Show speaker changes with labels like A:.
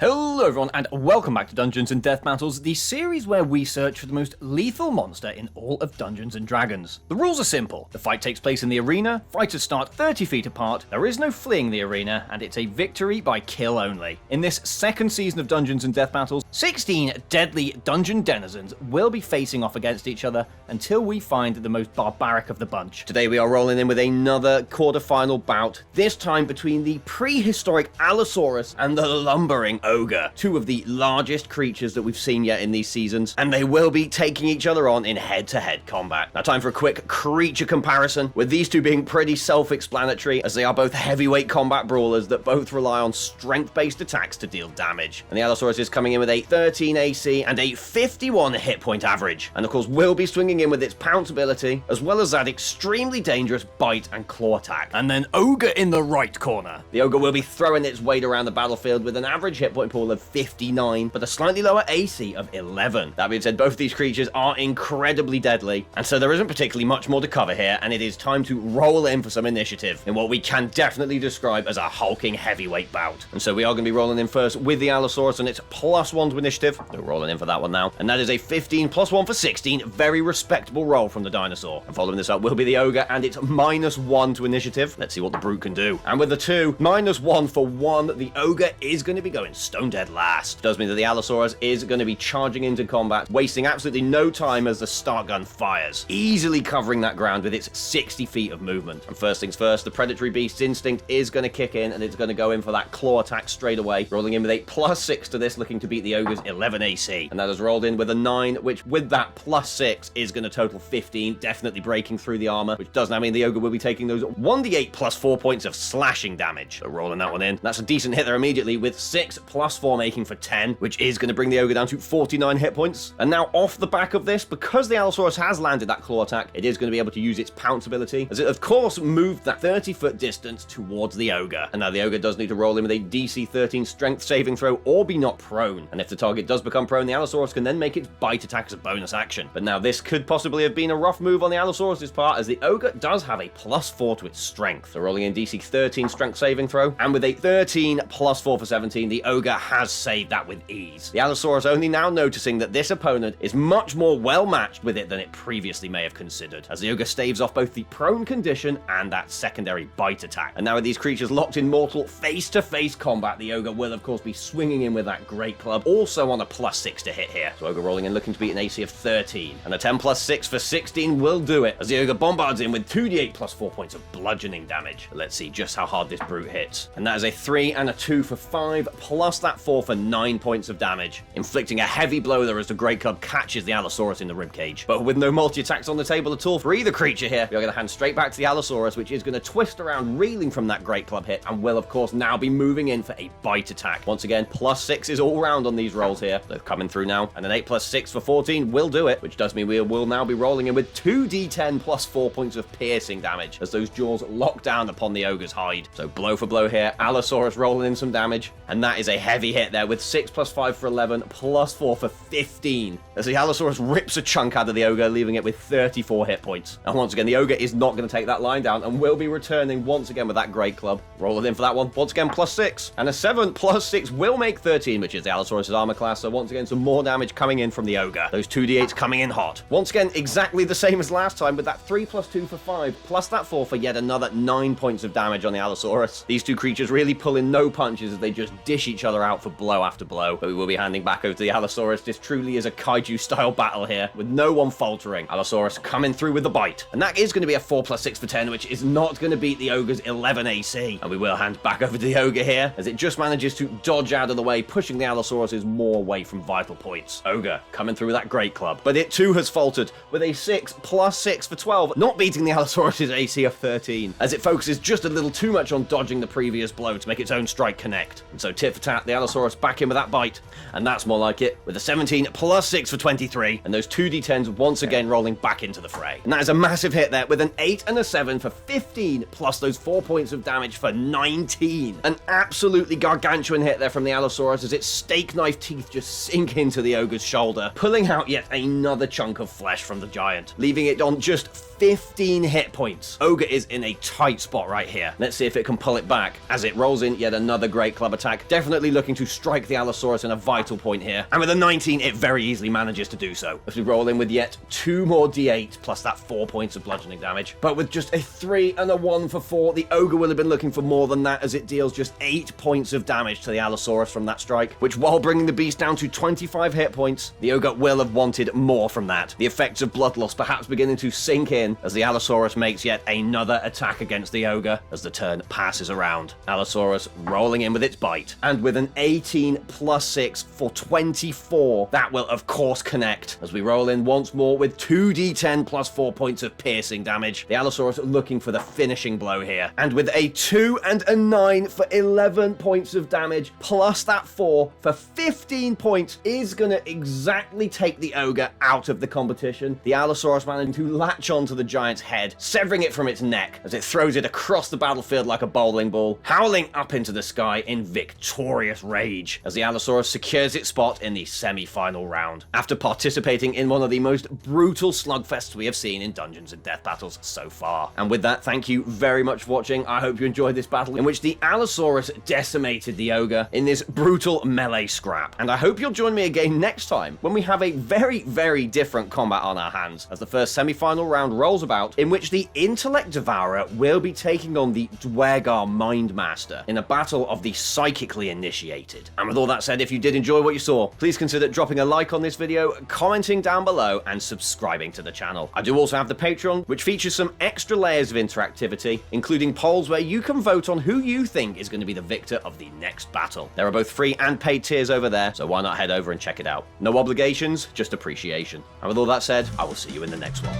A: Hello everyone and welcome back to Dungeons & Death Battles, the series where we search for the most lethal monster in all of Dungeons & Dragons. The rules are simple. The fight takes place in the arena, fighters start 30 feet apart, there is no fleeing the arena, and it's a victory by kill only. In this second season of Dungeons & Death Battles, 16 deadly dungeon denizens will be facing off against each other until we find the most barbaric of the bunch. Today we are rolling in with another quarterfinal bout, this time between the prehistoric Allosaurus and the lumbering Ogre, two of the largest creatures that we've seen yet in these seasons, and they will be taking each other on in head-to-head combat. Now time for a quick creature comparison, with these two being pretty self-explanatory, as they are both heavyweight combat brawlers that both rely on strength-based attacks to deal damage. And the Allosaurus is coming in with a 13 AC and a 51 hit point average, and of course will be swinging in with its pounce ability, as well as that extremely dangerous bite and claw attack. And then Ogre in the right corner. The Ogre will be throwing its weight around the battlefield with an average hit point pool of 59, but a slightly lower AC of 11. That being said, both of these creatures are incredibly deadly, and so there isn't particularly much more to cover here, and it is time to roll in for some initiative in what we can definitely describe as a hulking heavyweight bout. And so we are going to be rolling in first with the Allosaurus, and it's +1 to initiative. We're rolling in for that one now, and that is a 15 +1 for 16. Very respectable roll from the dinosaur. And following this up will be the Ogre, and it's -1 to initiative. Let's see what the brute can do. And with the 2, -1 for 1, the Ogre is going to be going stone dead last. Does mean that the Allosaurus is going to be charging into combat, wasting absolutely no time as the start gun fires, easily covering that ground with its 60 feet of movement. And first things first, the predatory beast's instinct is going to kick in, and it's going to go in for that claw attack straight away, rolling in with a +6 to this, looking to beat the Ogre's 11 AC. And that has rolled in with a 9, which with that +6 is going to total 15, definitely breaking through the armor, which does now mean the Ogre will be taking those 1d8 +4 points of slashing damage. So rolling that one in. That's a decent hit there immediately, with 6 +4 making for 10, which is going to bring the Ogre down to 49 hit points. And now off the back of this, because the Allosaurus has landed that claw attack, it is going to be able to use its pounce ability, as it of course moved that 30-foot distance towards the Ogre. And now the Ogre does need to roll in with a DC 13 strength saving throw or be knocked prone. And if the target does become prone, the Allosaurus can then make its bite attack as a bonus action. But now this could possibly have been a rough move on the Allosaurus' part, as the Ogre does have a +4 to its strength. So rolling in DC 13 strength saving throw, and with a 13 +4 for 17, the Ogre has saved that with ease. The Allosaurus only now noticing that this opponent is much more well matched with it than it previously may have considered, as the Ogre staves off both the prone condition and that secondary bite attack. And now with these creatures locked in mortal face-to-face combat, the Ogre will of course be swinging in with that great club, also on a +6 to hit here. So Ogre rolling in looking to beat an AC of 13, and a 10 +6 for 16 will do it, as the Ogre bombards in with 2d8 +4 points of bludgeoning damage. Let's see just how hard this brute hits. And that is a 3 and a 2 for 5, plus that 4 for 9 points of damage, inflicting a heavy blow there as the great club catches the Allosaurus in the ribcage. But with no multi-attacks on the table at all for either creature here, we are going to hand straight back to the Allosaurus, which is going to twist around, reeling from that great club hit, and will of course now be moving in for a bite attack. Once again, +6s all round on these rolls here. They're coming through now, and an 8 +6 for 14 will do it, which does mean we will now be rolling in with 2d10 +4 points of piercing damage, as those jaws lock down upon the Ogre's hide. So blow for blow here, Allosaurus rolling in some damage, and that is a heavy hit there with 6 +5 for 11, +4 for 15, as the Allosaurus rips a chunk out of the Ogre, leaving it with 34 hit points. And once again, the Ogre is not going to take that line down, and will be returning once again with that great club. Rolling in for that one, once again +6, and a 7 +6 will make 13, which is the Allosaurus' armor class, so once again some more damage coming in from the Ogre. Those 2d8s coming in hot. Once again, exactly the same as last time, with that 3 +2 for 5, plus that 4 for yet another 9 points of damage on the Allosaurus. These two creatures really pulling no punches as they just dish each other out for blow after blow. But we will be handing back over to the Allosaurus. This truly is a kaiju-style battle here, with no one faltering. Allosaurus coming through with the bite. And that is going to be a 4 +6 for 10, which is not going to beat the Ogre's 11 AC. And we will hand back over to the Ogre here, as it just manages to dodge out of the way, pushing the Allosaurus more away from vital points. Ogre coming through with that great club. But it too has faltered, with a 6 +6 for 12, not beating the Allosaurus' AC of 13, as it focuses just a little too much on dodging the previous blow to make its own strike connect. And so tit for tat, the Allosaurus back in with that bite, and that's more like it, with a 17 +6 for 23, and those 2d10s once again rolling back into the fray. And that is a massive hit there, with an 8 and a 7 for 15, plus those 4 points of damage for 19. An absolutely gargantuan hit there from the Allosaurus, as its steak knife teeth just sink into the Ogre's shoulder, pulling out yet another chunk of flesh from the giant, leaving it on just 15 hit points. Ogre is in a tight spot right here. Let's see if it can pull it back as it rolls in yet another great club attack, definitely looking to strike the Allosaurus in a vital point here. And with a 19, it very easily manages to do so, as we roll in with yet 2 more d8 plus that 4 points of bludgeoning damage. But with just a 3 and a 1 for 4, the Ogre will have been looking for more than that, as it deals just 8 points of damage to the Allosaurus from that strike, which, while bringing the beast down to 25 hit points, the Ogre will have wanted more from that. The effects of blood loss perhaps beginning to sink in as the Allosaurus makes yet another attack against the Ogre as the turn passes around. Allosaurus rolling in with its bite, and with an 18 plus 6 for 24, that will of course connect as we roll in once more with 2d10 plus 4 points of piercing damage. The Allosaurus looking for the finishing blow here, and with a 2 and a 9 for 11 points of damage plus that 4 for 15 points is gonna exactly take the Ogre out of the competition. The Allosaurus managing to latch onto the giant's head, severing it from its neck as it throws it across the battlefield like a bowling ball, howling up into the sky in victorious rage as the Allosaurus secures its spot in the semi-final round, after participating in one of the most brutal slugfests we have seen in Dungeons and Death battles so far. And with that, thank you very much for watching. I hope you enjoyed this battle in which the Allosaurus decimated the Ogre in this brutal melee scrap. And I hope you'll join me again next time when we have a very, very different combat on our hands as the first semi-final round rolls about, in which the Intellect Devourer will be taking on the Dwergar Mindmaster in a battle of the psychically initiated. And with all that said, if you did enjoy what you saw, please consider dropping a like on this video, commenting down below, and subscribing to the channel. I do also have the Patreon, which features some extra layers of interactivity, including polls where you can vote on who you think is going to be the victor of the next battle. There are both free and paid tiers over there, so why not head over and check it out. No obligations, just appreciation. And with all that said, I will see you in the next one.